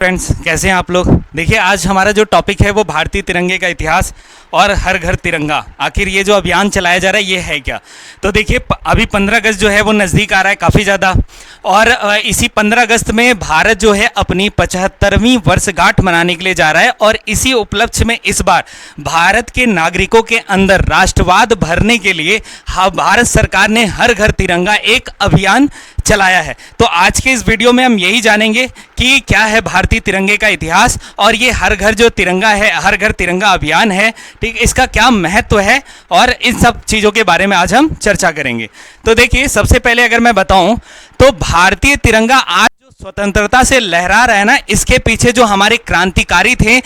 Friends, कैसे हैं आप लोग। देखिए, आज हमारा जो टॉपिक है वो भारतीय तिरंगे का इतिहास और हर घर तिरंगा। आखिर ये जो अभियान चलाया जा रहा है ये है क्या। तो देखिए, अभी 15 अगस्त जो है वो नज़दीक आ रहा है काफ़ी ज़्यादा, और इसी 15 अगस्त में भारत जो है अपनी 75वीं वर्षगांठ मनाने के लिए जा रहा है। और इसी उपलक्ष्य में इस बार भारत के नागरिकों के अंदर राष्ट्रवाद भरने के लिए भारत सरकार ने हर घर तिरंगा एक अभियान चलाया है। तो आज के इस वीडियो में हम यही जानेंगे कि क्या है भारतीय तिरंगे का इतिहास, और ये हर घर जो तिरंगा है, हर घर तिरंगा अभियान है, ठीक, इसका क्या महत्व है, और इन सब चीज़ों के बारे में आज हम चर्चा करेंगे। तो देखिए, सबसे पहले अगर मैं बताऊं तो भारतीय तिरंगा आज स्वतंत्रता से लहरा रहा है ना, इसके पीछे जो हमारे क्रांतिकारी थे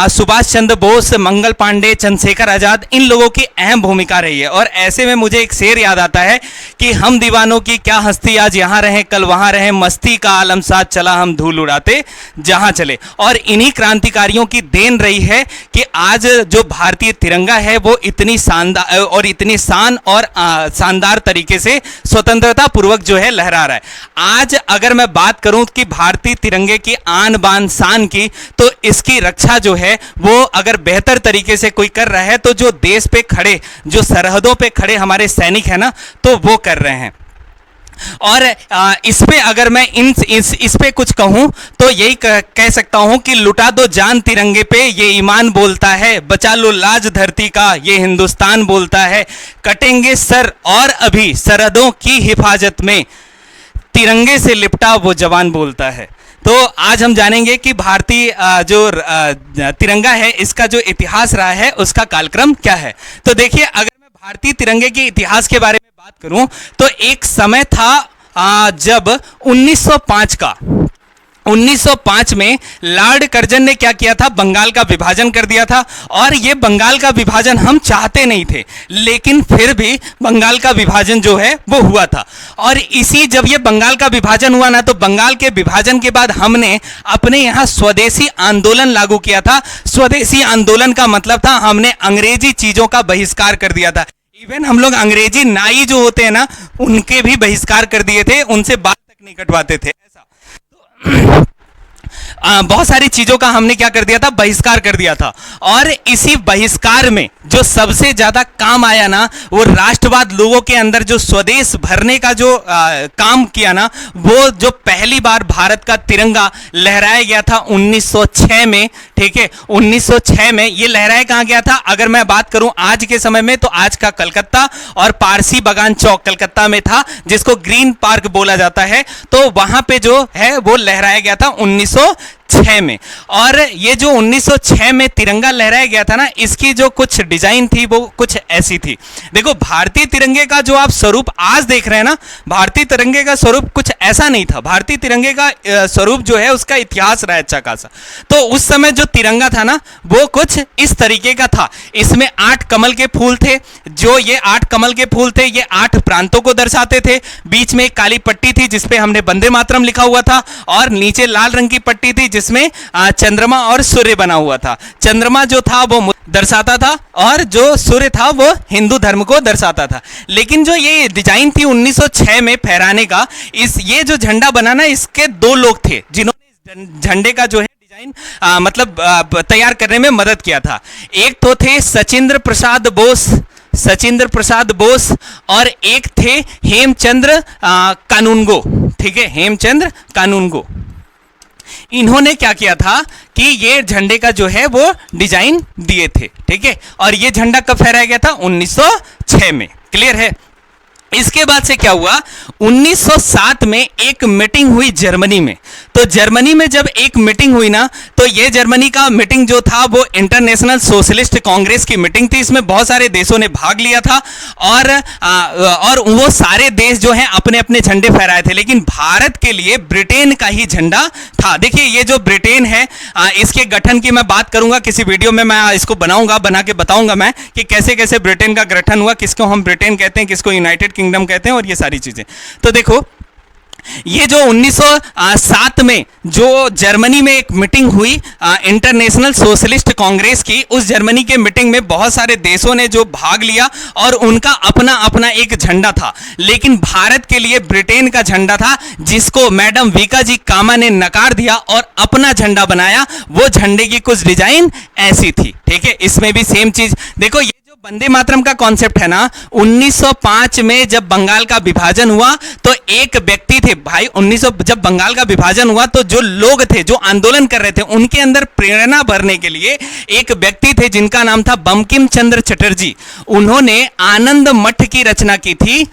सुभाष चंद्र बोस, मंगल पांडे, चंद्रशेखर आजाद, इन लोगों की अहम भूमिका रही है। और ऐसे में मुझे एक शेर याद आता है कि हम दीवानों की क्या हस्ती, आज यहाँ रहें कल वहाँ रहें, मस्ती का आलम साथ चला हम धूल उड़ाते जहाँ चले। और इन्हीं क्रांतिकारियों की देन रही है कि आज जो भारतीय तिरंगा है वो इतनी शानदार और इतनी शानदार तरीके से स्वतंत्रता पूर्वक जो है लहरा रहा है। आज अगर मैं बात करूं कि भारतीय तिरंगे की आन बान शान की, तो इसकी रक्षा जो है वो अगर बेहतर तरीके से कोई कर रहा है तो जो देश पे खड़े, जो सरहदों पे खड़े हमारे सैनिक है ना, तो वो कर रहे हैं। और इस पे अगर मैं इस पे कुछ कहूं तो यही कह सकता हूं कि लुटा दो जान तिरंगे पे ये ईमान बोलता है, बचा लो लाज धरती का ये हिंदुस्तान बोलता है, कटेंगे सर और अभी सरहदों की हिफाजत में तिरंगे से लिपटा वो जवान बोलता है। तो आज हम जानेंगे कि भारतीय जो तिरंगा है इसका जो इतिहास रहा है उसका कालक्रम क्या है। तो देखिए, अगर मैं भारतीय तिरंगे के इतिहास के बारे में बात करूं तो एक समय था जब 1905 में लॉर्ड कर्जन ने क्या किया था, बंगाल का विभाजन कर दिया था। और ये बंगाल का विभाजन हम चाहते नहीं थे, लेकिन फिर भी बंगाल का विभाजन जो है वो हुआ था। और जब ये बंगाल का विभाजन हुआ ना, तो बंगाल के विभाजन के बाद हमने अपने यहाँ स्वदेशी आंदोलन लागू किया था। स्वदेशी आंदोलन का मतलब था हमने अंग्रेजी चीजों का बहिष्कार कर दिया था। इवन हम लोग अंग्रेजी नाई जो होते हैं ना, उनके भी बहिष्कार कर दिए थे, उनसे बाल तक नहीं कटवाते थे। ऐसा बहुत सारी चीजों का हमने क्या कर दिया था, बहिष्कार कर दिया था। और इसी बहिष्कार में जो सबसे ज्यादा काम आया ना, वो राष्ट्रवाद, लोगों के अंदर जो स्वदेश भरने का जो काम किया ना, वो जो पहली बार भारत का तिरंगा लहराया गया था 1906 में। ठीक है, 1906 में ये लहराया कहाँ गया था, अगर मैं बात करूं आज के समय में, तो आज का कलकत्ता और पारसी बागान चौक कलकत्ता में था, जिसको ग्रीन पार्क बोला जाता है। तो वहां पे जो है वो लहराया गया था 1906 में। और ये जो 1906 में तिरंगा लहराया गया था ना, इसकी जो कुछ डिजाइन थी वो कुछ ऐसी थी। देखो, भारतीय तिरंगे का जो आप स्वरूप आज देख रहे हैं ना, भारतीय तिरंगे का स्वरूप कुछ ऐसा नहीं था। भारतीय तिरंगे का स्वरूप जो है उसका इतिहास रहा है अच्छा खासा। तो उस समय जो तिरंगा था ना, वो कुछ इस तरीके का था। इसमें 8 कमल के फूल थे। जो ये 8 कमल के फूल थे, ये 8 प्रांतों को दर्शाते थे। बीच में एक काली पट्टी थी जिसपे हमने वंदे मातरम लिखा हुआ था, और नीचे लाल रंग की पट्टी थी जिसमें चंद्रमा और सूर्य बना हुआ था। चंद्रमा जो था वो दर्शाता था, और जो सूर्य था वो हिंदू धर्म को दर्शाता था। लेकिन जो ये डिजाइन थी 1906 में फहराने का, ये जो झंडा बना ना, इसके 2 लोग थे जिन्होंने झंडे का जो है डिजाइन तैयार करने में मदद किया था। एक तो थे सचिंद्र प्रसाद बोस, और एक थे हेमचंद्र कानूनगो। ठीक है, हेमचंद्र कानूनगो। इन्होंने क्या किया था कि ये झंडे का जो है वो डिजाइन दिए थे। ठीक है, और ये झंडा कब फहराया गया था, 1906 में। क्लियर है। इसके बाद से क्या हुआ, 1907 में एक मीटिंग हुई जर्मनी में। तो जर्मनी में जब एक मीटिंग हुई ना, तो ये जर्मनी का मीटिंग जो था वो इंटरनेशनल सोशलिस्ट कांग्रेस की मीटिंग थी। इसमें बहुत सारे देशों ने भाग लिया था, और वो सारे देश जो हैं अपने अपने झंडे फहराए थे। लेकिन भारत के लिए ब्रिटेन का ही झंडा था। देखिए, ये जो ब्रिटेन है, इसके गठन की मैं बात करूंगा किसी वीडियो में, मैं इसको बना के बताऊंगा मैं कि कैसे कैसे ब्रिटेन का गठन हुआ, किसको हम ब्रिटेन कहते हैं, किसको यूनाइटेड किंगडम कहते हैं, और ये सारी चीजें। तो देखो, ये जो 1907 में जो जर्मनी में एक मीटिंग हुई इंटरनेशनल सोशलिस्ट कांग्रेस की, उस जर्मनी के मीटिंग में बहुत सारे देशों ने जो भाग लिया और उनका अपना अपना एक झंडा था, लेकिन भारत के लिए ब्रिटेन का झंडा था, जिसको मैडम वीकाजी कामा ने नकार दिया और अपना झंडा बनाया। वो झंडे की कुछ डिजाइन ऐसी थी। ठीक है, इसमें भी सेम चीज देखो। ये जो वंदे मातरम का कॉन्सेप्ट है ना, 1905 में जब बंगाल का विभाजन हुआ तो एक व्यक्ति थे भाई, जब बंगाल का विभाजन हुआ तो जो लोग थे जो आंदोलन कर रहे थे, उनके अंदर प्रेरणा भरने के लिए एक व्यक्ति थे जिनका नाम था बंकिम चंद्र चटर्जी। उन्होंने आनंद मठ की रचना की थी,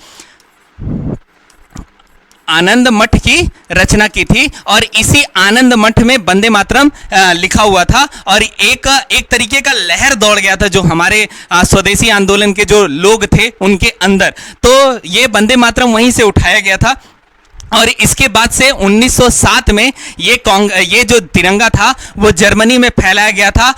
आनंद मठ की रचना की थी, और इसी आनंद मठ में वंदे मातरम लिखा हुआ था। और एक तरीके का लहर दौड़ गया था जो हमारे स्वदेशी आंदोलन के जो लोग थे उनके अंदर, तो ये वंदे मातरम वहीं से उठाया गया था। और इसके बाद से 1907 में ये जो तिरंगा था वो जर्मनी में फैलाया गया था।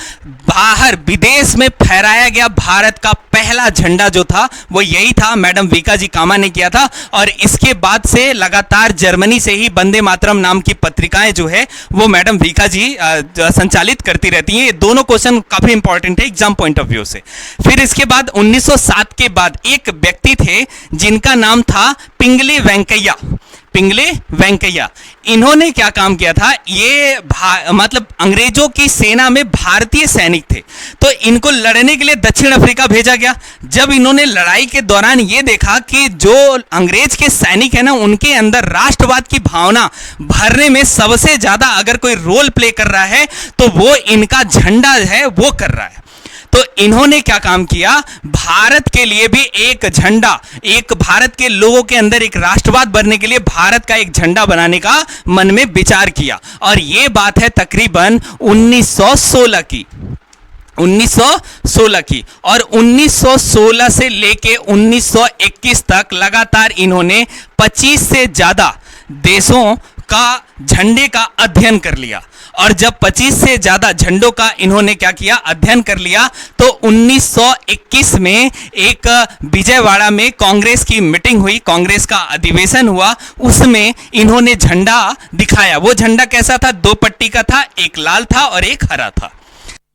बाहर विदेश में फहराया गया भारत का पहला झंडा जो था वो यही था, मैडम वीकाजी कामा ने किया था। और इसके बाद से लगातार जर्मनी से ही वंदे मातरम नाम की पत्रिकाएं जो है वो मैडम वीकाजी संचालित करती रहती हैं। ये दोनों क्वेश्चन काफी इंपॉर्टेंट है एग्जाम पॉइंट ऑफ व्यू से। फिर इसके बाद 1907 के बाद एक व्यक्ति थे जिनका नाम था पिंगले वेंकैया। इन्होंने क्या काम किया था, ये मतलब अंग्रेजों की सेना में भारतीय सैनिक थे, तो इनको लड़ने के लिए दक्षिण अफ्रीका भेजा गया। जब इन्होंने लड़ाई के दौरान ये देखा कि जो अंग्रेज के सैनिक है ना, उनके अंदर राष्ट्रवाद की भावना भरने में सबसे ज्यादा अगर कोई रोल प्ले कर रहा है तो वो इनका झंडा है वो कर रहा है। तो इन्होंने क्या काम किया, भारत के लिए भी एक झंडा, एक भारत के लोगों के अंदर एक राष्ट्रवाद बनने के लिए भारत का एक झंडा बनाने का मन में विचार किया। और यह बात है तकरीबन 1916 की, 1916 की। और 1916 से लेके 1921 तक लगातार इन्होंने 25 से ज्यादा देशों का झंडे का अध्ययन कर लिया। और जब 25 से ज्यादा झंडों का इन्होंने क्या किया, अध्ययन कर लिया, तो 1921 में एक विजयवाड़ा में कांग्रेस की मीटिंग हुई, कांग्रेस का अधिवेशन हुआ, उसमें इन्होंने झंडा दिखाया। वो झंडा कैसा था, 2 पट्टी का था, एक लाल था और एक हरा था।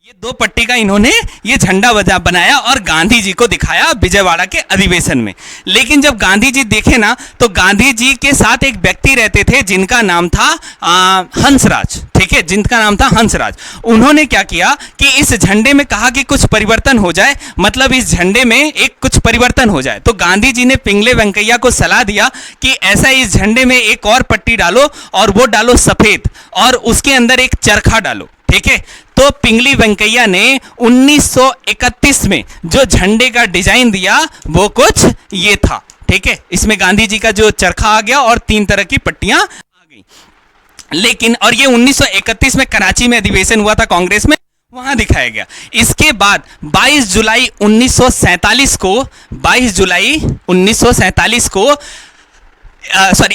ये 2 पट्टी का इन्होंने ये झंडा बनाया और गांधी जी को दिखाया विजयवाड़ा के अधिवेशन में। लेकिन जब गांधी जी देखे ना, तो गांधी जी के साथ एक व्यक्ति रहते थे जिनका नाम था हंसराज। ठीक है, जिनका नाम था हंसराज। उन्होंने क्या किया कि इस झंडे में कहा कि कुछ परिवर्तन हो जाए, मतलब इस झंडे में एक कुछ परिवर्तन हो जाए। तो गांधी जी ने पिंगले वेंकैया को सलाह दिया कि ऐसा इस झंडे में एक और पट्टी डालो और वो डालो सफेद, और उसके अंदर एक चरखा डालो। ठीक है, तो पिंगली वेंकैया ने 1931 में जो झंडे का डिजाइन दिया वो कुछ ये था। ठीक है, इसमें गांधी जी का जो चरखा आ गया और 3 तरह की पट्टियां आ गई। लेकिन और ये 1931 में कराची में अधिवेशन हुआ था कांग्रेस में, वहां दिखाया गया। इसके बाद 22 जुलाई 1947 को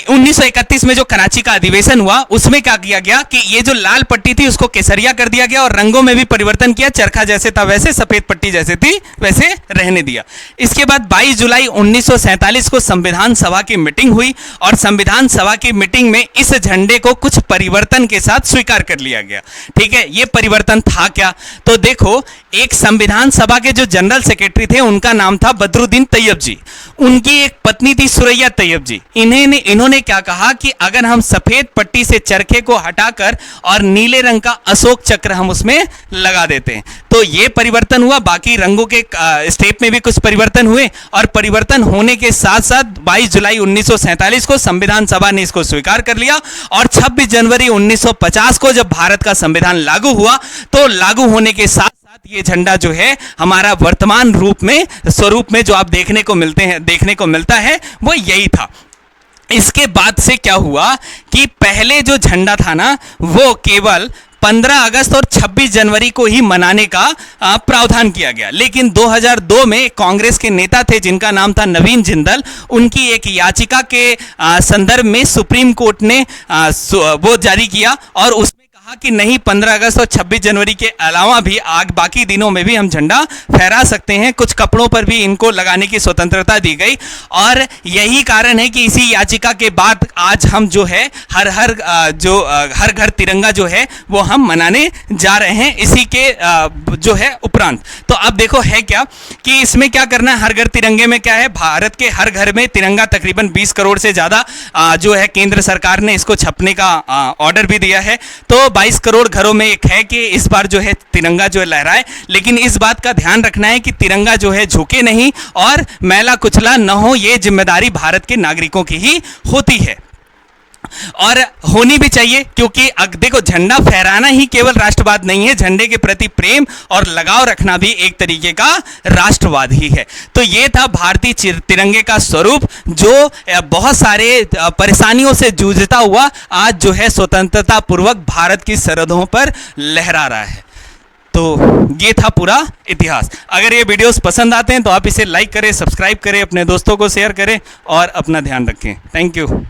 1931 में जो कराची का अधिवेशन हुआ, उसमें क्या किया गया कि ये जो लाल पट्टी थी उसको केसरिया कर दिया गया और रंगों में भी परिवर्तन किया, चरखा जैसे था वैसे, सफेद पट्टी जैसे थी वैसे रहने दिया। इसके बाद 22 जुलाई 1947 को संविधान सभा की मीटिंग हुई और संविधान सभा की मीटिंग में इस झंडे को कुछ परिवर्तन के साथ स्वीकार कर लिया गया। ठीक है, ये परिवर्तन था क्या, तो देखो, एक संविधान सभा के जो जनरल सेक्रेटरी थे उनका नाम था बदरुद्दीन तैयब जी, उनकी एक पत्नी थी सुरैया तैयब जी। इन्होंने क्या कहा कि अगर हम सफेद पट्टी से चरखे को हटाकर और नीले रंग का अशोक चक्र हम उसमें लगा देते हैं, तो ये परिवर्तन हुआ। बाकी रंगों के स्टेप में भी कुछ परिवर्तन हुए, और परिवर्तन होने के साथ साथ 22 जुलाई 1947 को संविधान सभा ने इसको स्वीकार कर लिया। और 26 जनवरी 1950 को जब भारत का संविधान लागू हुआ, तो लागू होने के साथ ये झंडा जो है हमारा वर्तमान स्वरूप में जो आप देखने को मिलता है वो यही था। इसके बाद से क्या हुआ कि पहले जो झंडा था ना वो केवल 15 अगस्त और 26 जनवरी को ही मनाने का प्रावधान किया गया। लेकिन 2002 में कांग्रेस के नेता थे जिनका नाम था नवीन जिंदल, उनकी एक याचिका के संदर्भ में सुप्रीम कोर्ट ने वो जारी किया और उसमें कहा कि नहीं, 15 अगस्त और 26 जनवरी के अलावा भी बाकी दिनों में भी हम झंडा फहरा सकते हैं। कुछ कपड़ों पर भी इनको लगाने की स्वतंत्रता दी गई और यही कारण है कि इसी याचिका के बाद आज हम जो है हर घर तिरंगा जो है वो हम मनाने जा रहे हैं इसी के जो है उपरांत। तो अब देखो है क्या कि इसमें क्या करना है, हर घर तिरंगे में क्या है, भारत के हर घर में तिरंगा तकरीबन 20 करोड़ से ज़्यादा जो है केंद्र सरकार ने इसको छपने का ऑर्डर भी दिया है। तो 22 करोड़ घरों में एक है कि इस बार जो है तिरंगा जो है लहराए, लेकिन इस बात का ध्यान रखना है कि तिरंगा जो है झुके नहीं और मैला कुचला न हो। ये जिम्मेदारी भारत के नागरिकों की ही होती है और होनी भी चाहिए, क्योंकि देखो झंडा फहराना ही केवल राष्ट्रवाद नहीं है, झंडे के प्रति प्रेम और लगाव रखना भी एक तरीके का राष्ट्रवाद ही है। तो ये था भारतीय तिरंगे का स्वरूप जो बहुत सारे परेशानियों से जूझता हुआ आज जो है स्वतंत्रता पूर्वक भारत की सरहदों पर लहरा रहा है। तो ये था पूरा इतिहास। अगर ये वीडियोस पसंद आते हैं तो आप इसे लाइक करें, सब्सक्राइब करें, अपने दोस्तों को शेयर करें और अपना ध्यान रखें। Thank you.